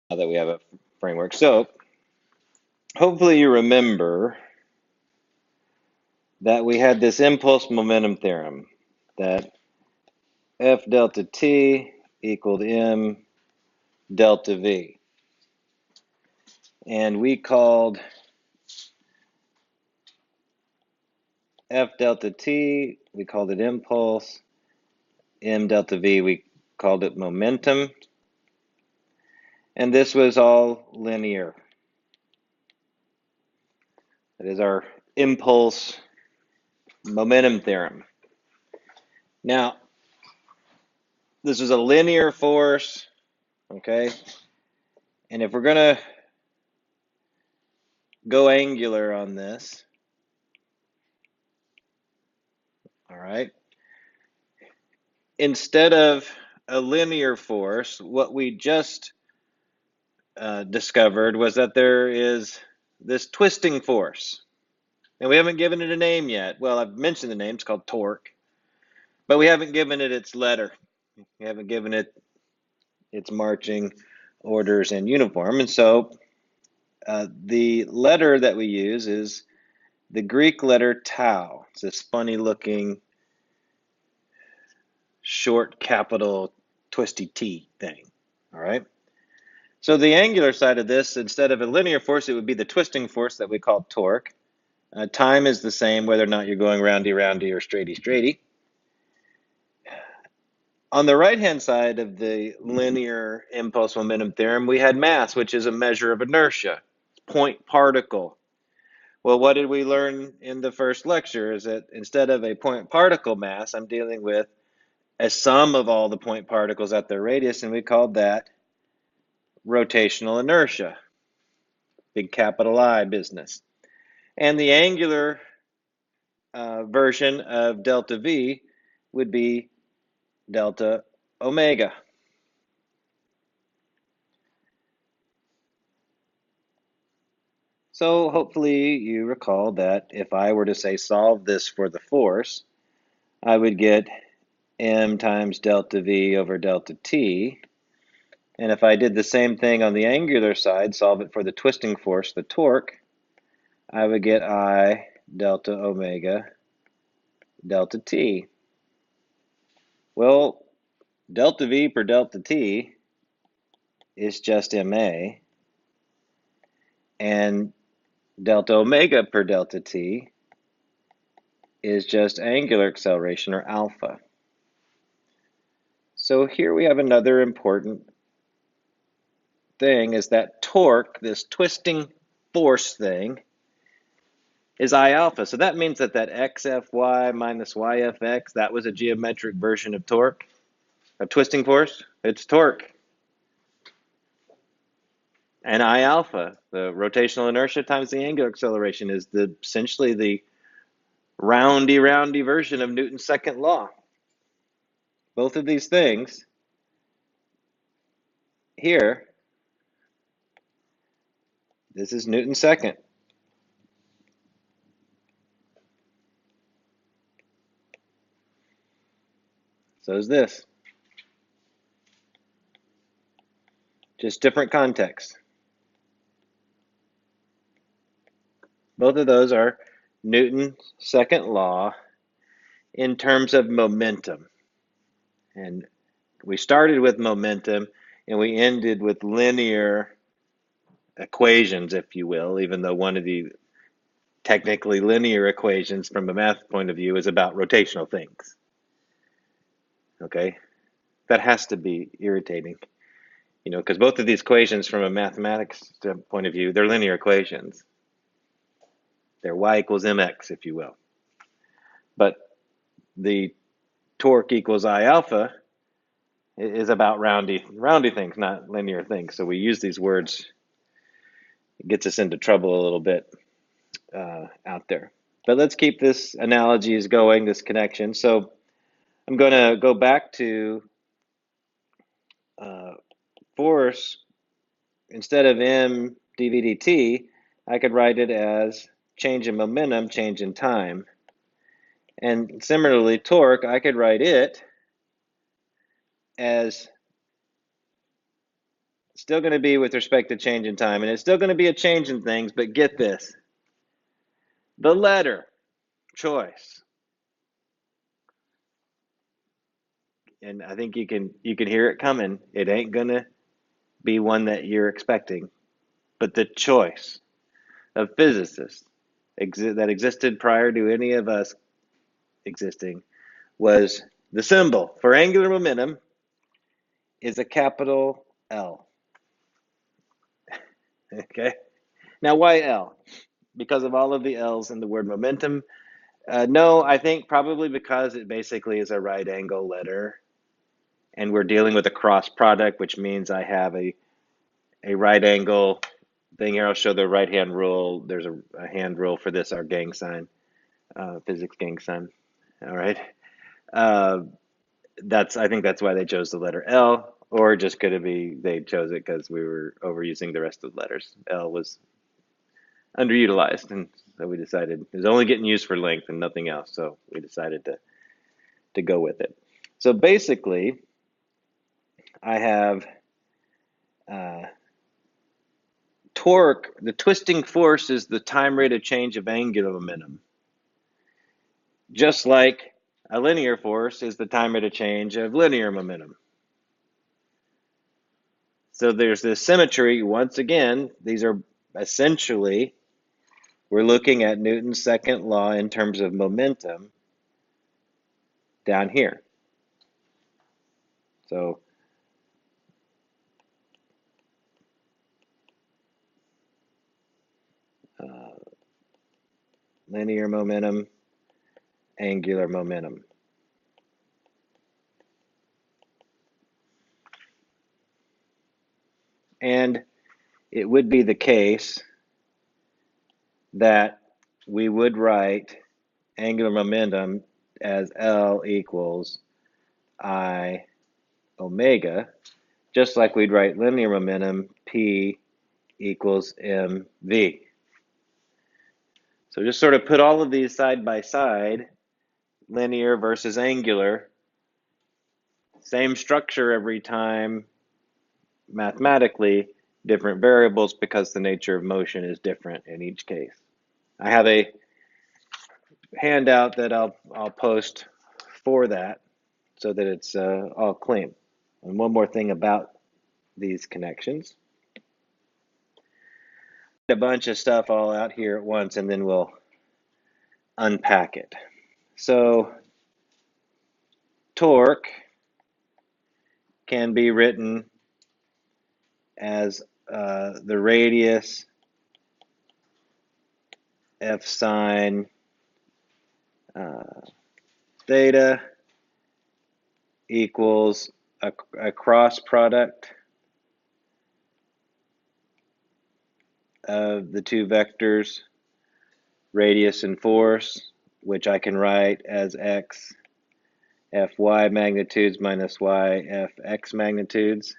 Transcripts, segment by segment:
now that we have a framework. So hopefully you remember that we had this impulse momentum theorem that F delta T equaled M delta V. And we called F delta T, we called it impulse. M delta V, we called it momentum. And this was all linear. That is our impulse momentum theorem. Now, this is a linear force, okay? And if we're going to go angular on this, all right, instead of a linear force, what we just discovered was that there is this twisting force. And we haven't given it a name yet. Well, I've mentioned the name. It's called torque. But we haven't given it its letter. We haven't given it its marching orders and uniform. And so the letter that we use is the Greek letter tau. It's this funny looking short capital twisty T thing. All right. So the angular side of this, instead of a linear force, it would be the twisting force that we call torque. Time is the same whether or not you're going roundy roundy or straighty straighty. On the right-hand side of the linear impulse momentum theorem, we had mass, which is a measure of inertia, point particle. Well, what did we learn in the first lecture is that instead of a point particle mass, I'm dealing with a sum of all the point particles at their radius, and we called that rotational inertia, big capital I business. And the angular version of delta V would be delta omega. So hopefully you recall that if I were to say solve this for the force, I would get m times delta V over delta T. And if I did the same thing on the angular side, solve it for the twisting force, the torque, I would get I delta omega delta T. Well, delta V per delta T is just ma, and delta omega per delta T is just angular acceleration, or alpha. So here we have another important thing, is that torque, this twisting force thing, is I alpha. So that means that xfy minus yfx, that was a geometric version of torque, a twisting force. It's torque. And I alpha, the rotational inertia times the angular acceleration, is essentially the roundy version of Newton's second law. Both of these things here, this is Newton's second. So is this. Just different context. Both of those are Newton's second law in terms of momentum. And we started with momentum and we ended with linear equations, if you will, even though one of the technically linear equations from a math point of view is about rotational things. Okay? That has to be irritating, because both of these equations from a mathematics point of view, they're linear equations. They're y equals mx, if you will. But the torque equals I alpha is about roundy things, not linear things. So we use these words. It gets us into trouble a little bit out there. But let's keep this analogies going, this connection. So I'm going to go back to force. Instead of m dv dt, I could write it as change in momentum, change in time. And similarly, torque, I could write it as Still going to be with respect to change in time, and it's still going to be a change in things, but get this. The letter choice, and I think you can hear it coming. It ain't going to be one that you're expecting, but the choice of physicists that existed prior to any of us existing was the symbol for angular momentum is a capital L. Okay. Now, why L? Because of all of the L's in the word momentum? No, I think probably because it basically is a right angle letter, and we're dealing with a cross product, which means I have a right angle thing here. I'll show the right hand rule. There's a hand rule for this, our gang sign, physics gang sign. All right. Uh, I think that's why they chose the letter L, or just could it be they chose it because we were overusing the rest of the letters. L was underutilized, and so we decided it was only getting used for length and nothing else. So we decided to go with it. So basically, I have uh, torque. The twisting force is the time rate of change of angular momentum, just like a linear force is the time rate of change of linear momentum. So there's this symmetry. Once again, these are essentially, we're looking at Newton's second law in terms of momentum down here. So linear momentum, angular momentum. And it would be the case that we would write angular momentum as L equals I omega, just like we'd write linear momentum P equals mv. So just sort of put all of these side by side, linear versus angular, same structure every time, mathematically different variables because the nature of motion is different in each case. I have a handout that I'll post for that so that it's all clean. And one more thing about these connections. A bunch of stuff all out here at once, and then we'll unpack it. So torque can be written as the radius F sine theta equals a cross product of the two vectors, radius and force, which I can write as x Fy magnitudes minus y Fx magnitudes,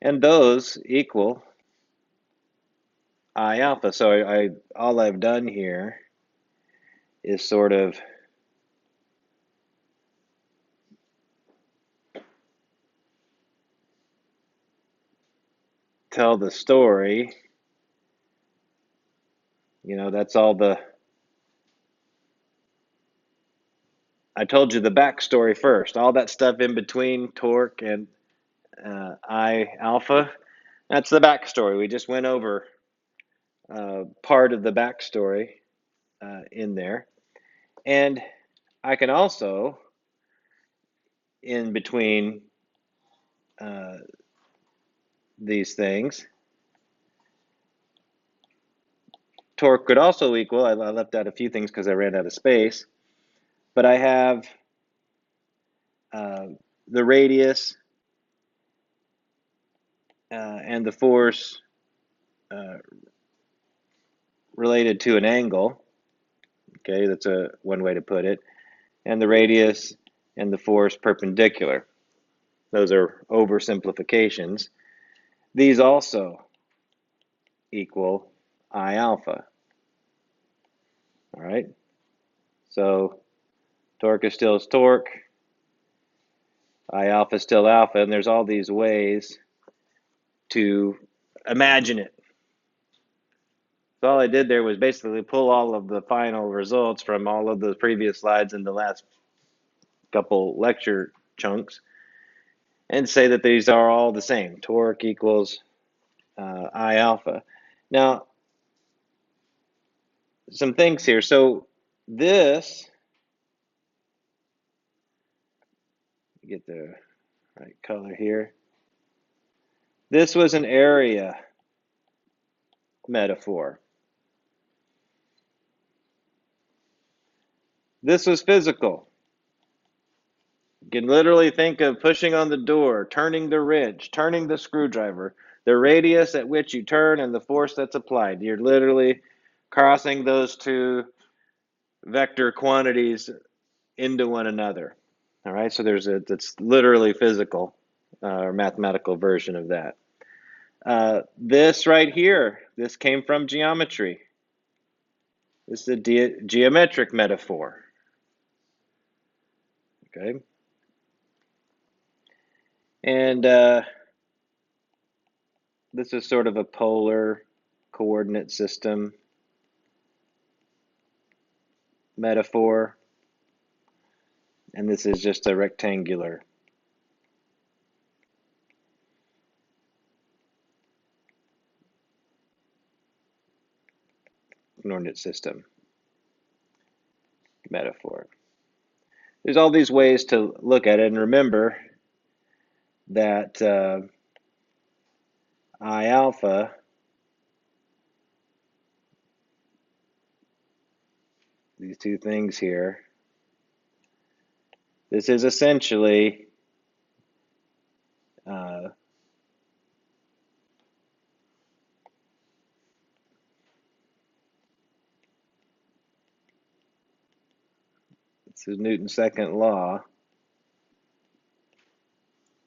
and those equal I alpha. So all I've done here is sort of tell the story. You know, that's all I told you the backstory first. All that stuff in between torque and I alpha, that's the backstory. We just went over part of the backstory in there. And I can also, in between these things, torque could also equal, I left out a few things because I ran out of space, but I have the radius and the force related to an angle. Okay, that's one way to put it. And the radius and the force perpendicular. Those are oversimplifications. These also equal I alpha. All right, so torque is still torque, I alpha is still alpha, and there's all these ways to imagine it. So all I did there was basically pull all of the final results from all of the previous slides in the last couple lecture chunks and say that these are all the same. Torque equals I alpha. Now, some things here. So this, get the right color here. This was an area metaphor. This was physical. You can literally think of pushing on the door, turning the wrench, turning the screwdriver, the radius at which you turn and the force that's applied. You're literally crossing those two vector quantities into one another. All right, so that's literally physical or mathematical version of that. This right here, this came from geometry. This is a geometric metaphor. Okay. And this is sort of a polar coordinate system metaphor. And this is just a rectangular coordinate system metaphor. There's all these ways to look at it, and remember that I alpha these two things here, this is essentially this is Newton's second law.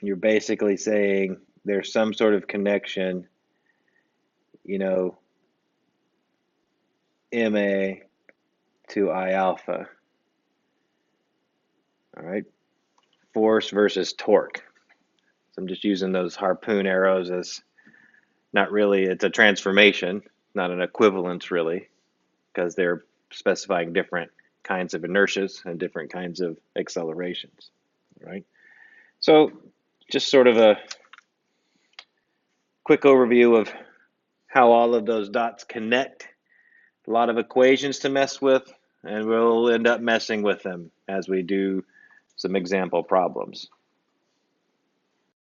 You're basically saying there's some sort of connection, you know, MA to I alpha. All right, force versus torque. So I'm just using those harpoon arrows as not really, it's a transformation, not an equivalence really, because they're specifying different kinds of inertias and different kinds of accelerations, right? So just sort of a quick overview of how all of those dots connect. A lot of equations to mess with, and we'll end up messing with them as we do some example problems.